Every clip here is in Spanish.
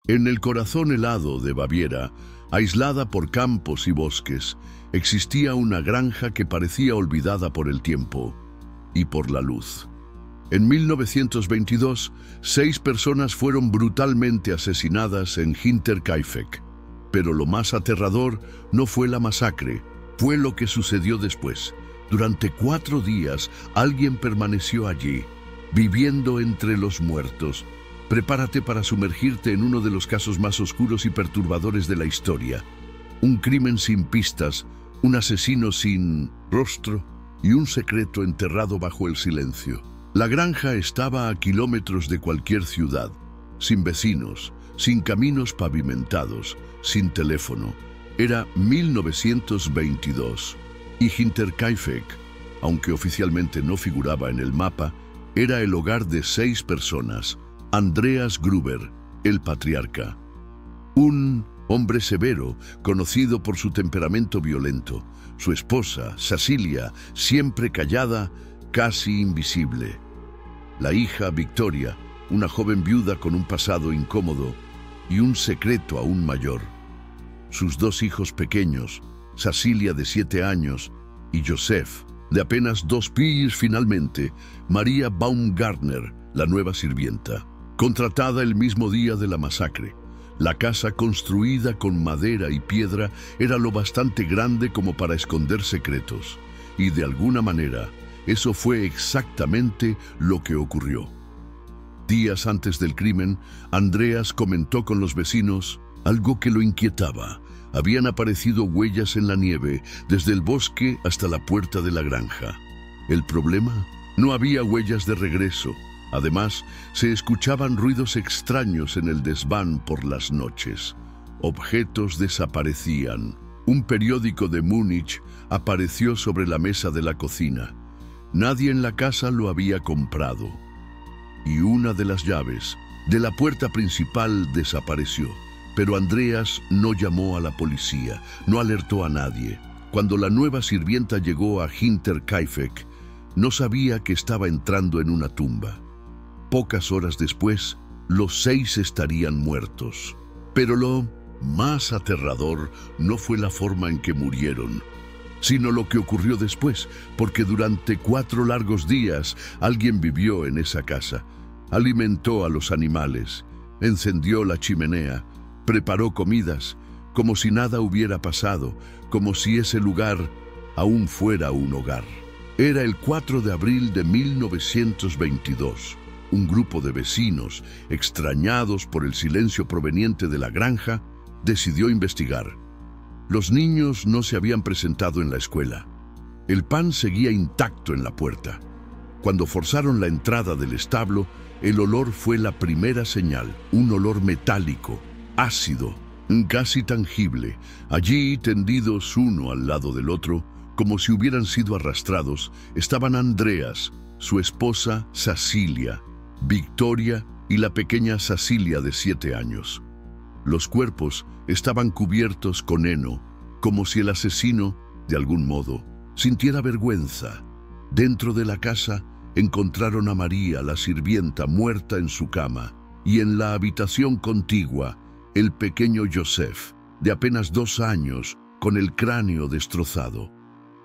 En el corazón helado de Baviera, aislada por campos y bosques, existía una granja que parecía olvidada por el tiempo y por la luz. En 1922, 6 personas fueron brutalmente asesinadas en Hinterkaifeck. Pero lo más aterrador no fue la masacre, fue lo que sucedió después. Durante 4 días, alguien permaneció allí, viviendo entre los muertos. Prepárate para sumergirte en uno de los casos más oscuros y perturbadores de la historia. Un crimen sin pistas, un asesino sin rostro y un secreto enterrado bajo el silencio. La granja estaba a kilómetros de cualquier ciudad, sin vecinos, sin caminos pavimentados, sin teléfono. Era 1922 y Hinterkaifeck, aunque oficialmente no figuraba en el mapa, era el hogar de 6 personas. Andreas Gruber, el patriarca. Un hombre severo, conocido por su temperamento violento. Su esposa, Cecilia, siempre callada, casi invisible. La hija, Victoria, una joven viuda con un pasado incómodo y un secreto aún mayor. Sus 2 hijos pequeños, Cecilia de 7 años y Joseph, de apenas 2 pies finalmente, María Baumgartner, la nueva sirvienta. Contratada el mismo día de la masacre, la casa construida con madera y piedra era lo bastante grande como para esconder secretos. Y de alguna manera, eso fue exactamente lo que ocurrió. Días antes del crimen, Andreas comentó con los vecinos algo que lo inquietaba. Habían aparecido huellas en la nieve desde el bosque hasta la puerta de la granja. ¿El problema? No había huellas de regreso. Además, se escuchaban ruidos extraños en el desván por las noches. Objetos desaparecían. Un periódico de Múnich apareció sobre la mesa de la cocina. Nadie en la casa lo había comprado. Y una de las llaves de la puerta principal desapareció. Pero Andreas no llamó a la policía, no alertó a nadie. Cuando la nueva sirvienta llegó a Hinterkaifeck, no sabía que estaba entrando en una tumba. Pocas horas después, los 6 estarían muertos. Pero lo más aterrador no fue la forma en que murieron, sino lo que ocurrió después, porque durante 4 largos días alguien vivió en esa casa, alimentó a los animales, encendió la chimenea, preparó comidas, como si nada hubiera pasado, como si ese lugar aún fuera un hogar. Era el 4 de abril de 1922. Un grupo de vecinos, extrañados por el silencio proveniente de la granja, decidió investigar. Los niños no se habían presentado en la escuela. El pan seguía intacto en la puerta. Cuando forzaron la entrada del establo, el olor fue la primera señal, un olor metálico, ácido, casi tangible. Allí, tendidos uno al lado del otro, como si hubieran sido arrastrados, estaban Andreas, su esposa Cecilia, Victoria y la pequeña Cecilia de 7 años. Los cuerpos estaban cubiertos con heno, como si el asesino, de algún modo, sintiera vergüenza. Dentro de la casa encontraron a María, la sirvienta, muerta en su cama, y en la habitación contigua, el pequeño Joseph, de apenas 2 años, con el cráneo destrozado.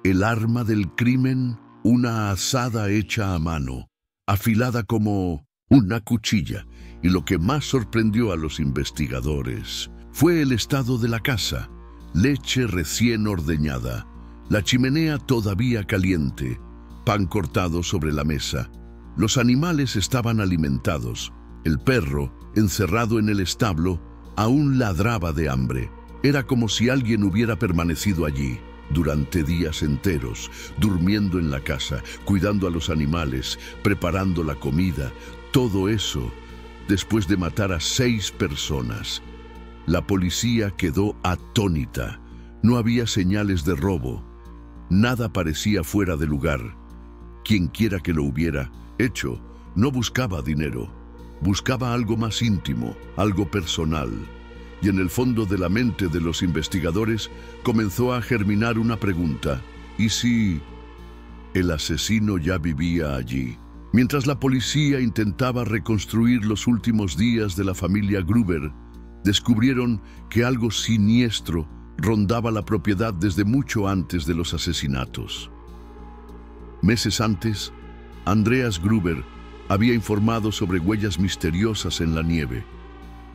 El arma del crimen, una azada hecha a mano, afilada como una cuchilla, y lo que más sorprendió a los investigadores fue el estado de la casa: leche recién ordeñada, la chimenea todavía caliente, pan cortado sobre la mesa. Los animales estaban alimentados. El perro, encerrado en el establo, aún ladraba de hambre. Era como si alguien hubiera permanecido allí durante días enteros, durmiendo en la casa, cuidando a los animales, preparando la comida. Todo eso después de matar a 6 personas. La policía quedó atónita. No había señales de robo. Nada parecía fuera de lugar. Quienquiera que lo hubiera hecho, no buscaba dinero. Buscaba algo más íntimo, algo personal. Y en el fondo de la mente de los investigadores comenzó a germinar una pregunta: ¿y si el asesino ya vivía allí? Mientras la policía intentaba reconstruir los últimos días de la familia Gruber, descubrieron que algo siniestro rondaba la propiedad desde mucho antes de los asesinatos. Meses antes, Andreas Gruber había informado sobre huellas misteriosas en la nieve,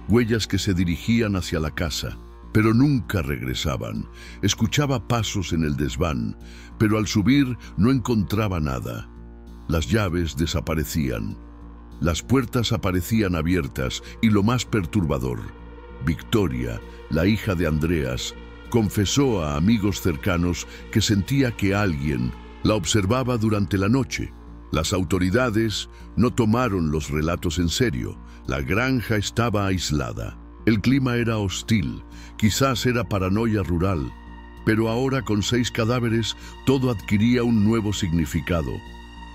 huellas que se dirigían hacia la casa, pero nunca regresaban. Escuchaba pasos en el desván, pero al subir no encontraba nada. Las llaves desaparecían. Las puertas aparecían abiertas y lo más perturbador, Victoria, la hija de Andreas, confesó a amigos cercanos que sentía que alguien la observaba durante la noche. Las autoridades no tomaron los relatos en serio. La granja estaba aislada. El clima era hostil, quizás era paranoia rural, pero ahora con 6 cadáveres todo adquiría un nuevo significado.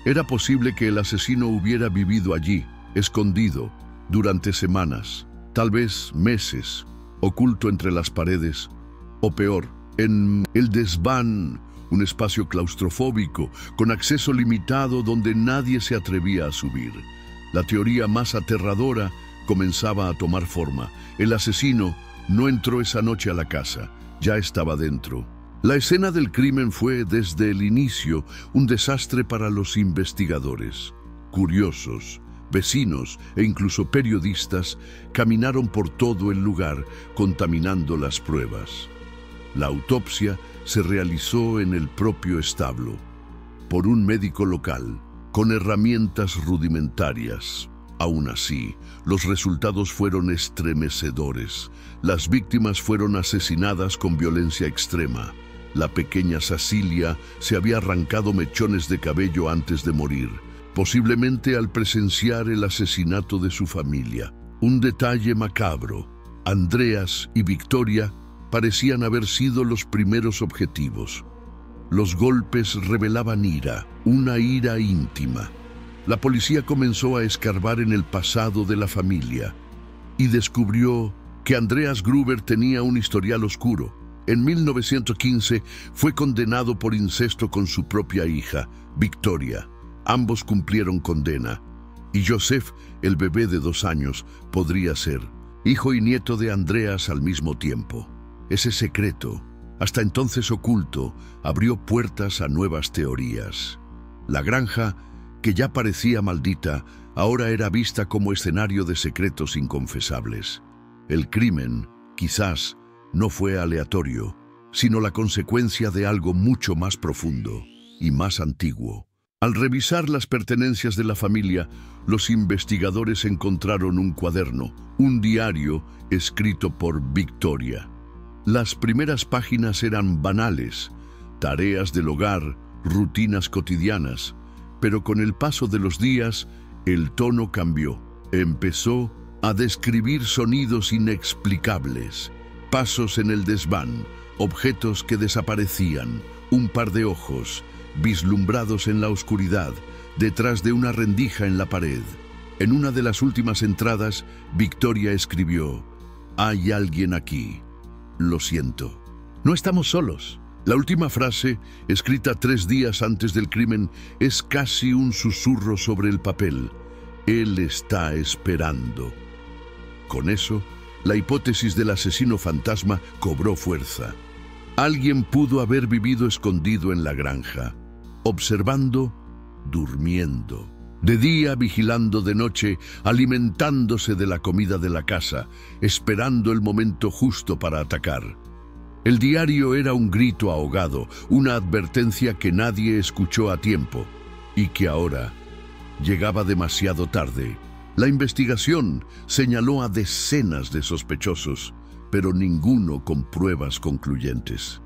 Era posible que el asesino hubiera vivido allí, escondido, durante semanas, tal vez meses, oculto entre las paredes, o peor, en el desván, un espacio claustrofóbico, con acceso limitado donde nadie se atrevía a subir. La teoría más aterradora comenzaba a tomar forma. El asesino no entró esa noche a la casa, ya estaba dentro. La escena del crimen fue, desde el inicio, un desastre para los investigadores. Curiosos, vecinos e incluso periodistas caminaron por todo el lugar, contaminando las pruebas. La autopsia se realizó en el propio establo, por un médico local, con herramientas rudimentarias. Aún así, los resultados fueron estremecedores. Las víctimas fueron asesinadas con violencia extrema. La pequeña Cecilia se había arrancado mechones de cabello antes de morir, posiblemente al presenciar el asesinato de su familia. Un detalle macabro: Andreas y Victoria parecían haber sido los primeros objetivos. Los golpes revelaban ira, una ira íntima. La policía comenzó a escarbar en el pasado de la familia y descubrió que Andreas Gruber tenía un historial oscuro. En 1915 fue condenado por incesto con su propia hija, Victoria. Ambos cumplieron condena, y Joseph, el bebé de 2 años, podría ser hijo y nieto de Andreas al mismo tiempo. Ese secreto, hasta entonces oculto, abrió puertas a nuevas teorías. La granja, que ya parecía maldita, ahora era vista como escenario de secretos inconfesables. El crimen, quizás, no fue aleatorio, sino la consecuencia de algo mucho más profundo y más antiguo. Al revisar las pertenencias de la familia, los investigadores encontraron un cuaderno, un diario escrito por Victoria. Las primeras páginas eran banales, tareas del hogar, rutinas cotidianas, pero con el paso de los días, el tono cambió. Empezó a describir sonidos inexplicables, pasos en el desván, objetos que desaparecían, un par de ojos, vislumbrados en la oscuridad, detrás de una rendija en la pared. En una de las últimas entradas, Victoria escribió: «Hay alguien aquí. Lo siento. No estamos solos». La última frase, escrita 3 días antes del crimen, es casi un susurro sobre el papel. Él está esperando. Con eso, la hipótesis del asesino fantasma cobró fuerza. Alguien pudo haber vivido escondido en la granja, observando, durmiendo. De día vigilando, de noche alimentándose de la comida de la casa, esperando el momento justo para atacar. El diario era un grito ahogado, una advertencia que nadie escuchó a tiempo y que ahora llegaba demasiado tarde. La investigación señaló a decenas de sospechosos, pero ninguno con pruebas concluyentes.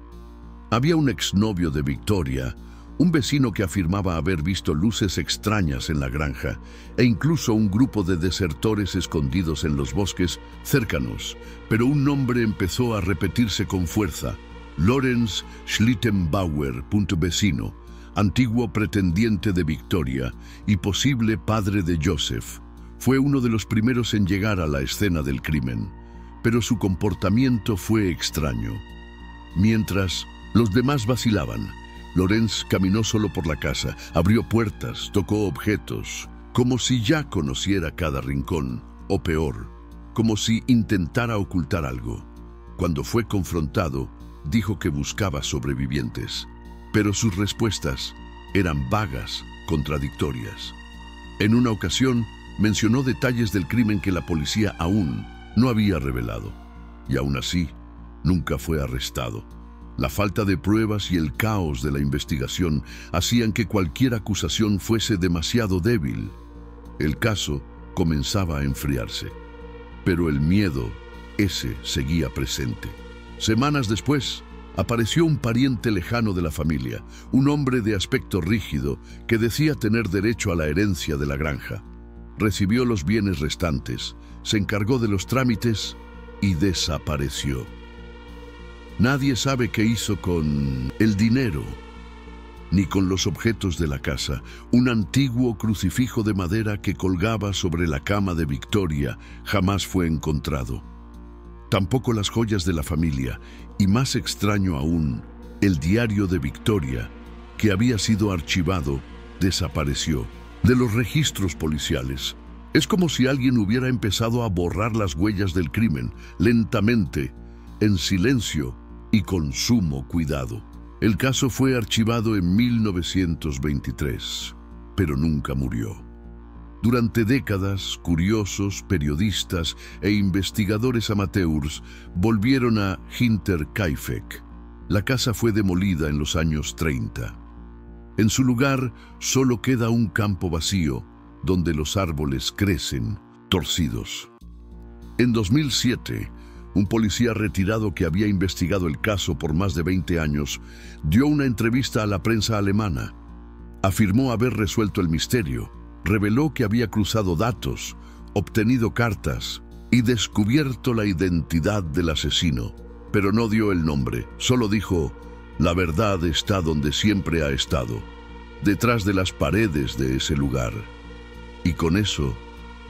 Había un exnovio de Victoria, un vecino que afirmaba haber visto luces extrañas en la granja, e incluso un grupo de desertores escondidos en los bosques cercanos, pero un nombre empezó a repetirse con fuerza: Lorenz Schlittenbauer, vecino, antiguo pretendiente de Victoria y posible padre de Joseph. Fue uno de los primeros en llegar a la escena del crimen, pero su comportamiento fue extraño. Mientras los demás vacilaban, Lorenz caminó solo por la casa, abrió puertas, tocó objetos, como si ya conociera cada rincón, o peor, como si intentara ocultar algo. Cuando fue confrontado, dijo que buscaba sobrevivientes, pero sus respuestas eran vagas, contradictorias. En una ocasión, mencionó detalles del crimen que la policía aún no había revelado, y aún así, nunca fue arrestado. La falta de pruebas y el caos de la investigación hacían que cualquier acusación fuese demasiado débil. El caso comenzaba a enfriarse, pero el miedo, ese seguía presente. Semanas después, apareció un pariente lejano de la familia, un hombre de aspecto rígido que decía tener derecho a la herencia de la granja. Recibió los bienes restantes, se encargó de los trámites y desapareció. Nadie sabe qué hizo con el dinero, ni con los objetos de la casa. Un antiguo crucifijo de madera que colgaba sobre la cama de Victoria jamás fue encontrado. Tampoco las joyas de la familia, y más extraño aún, el diario de Victoria, que había sido archivado, desapareció de los registros policiales. Es como si alguien hubiera empezado a borrar las huellas del crimen, lentamente, en silencio y con sumo cuidado. El caso fue archivado en 1923, pero nunca murió. Durante décadas, curiosos, periodistas e investigadores amateurs volvieron a Hinterkaifeck. La casa fue demolida en los años 30. En su lugar solo queda un campo vacío donde los árboles crecen torcidos. En 2007, un policía retirado que había investigado el caso por más de 20 años dio una entrevista a la prensa alemana. Afirmó haber resuelto el misterio, reveló que había cruzado datos, obtenido cartas y descubierto la identidad del asesino, pero no dio el nombre, solo dijo: "La verdad está donde siempre ha estado, detrás de las paredes de ese lugar". Y con eso,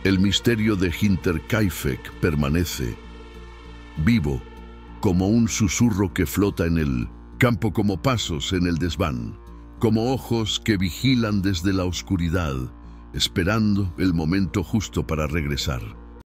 el misterio de Hinterkaifeck permanece vivo, como un susurro que flota en el campo, como pasos en el desván, como ojos que vigilan desde la oscuridad, esperando el momento justo para regresar.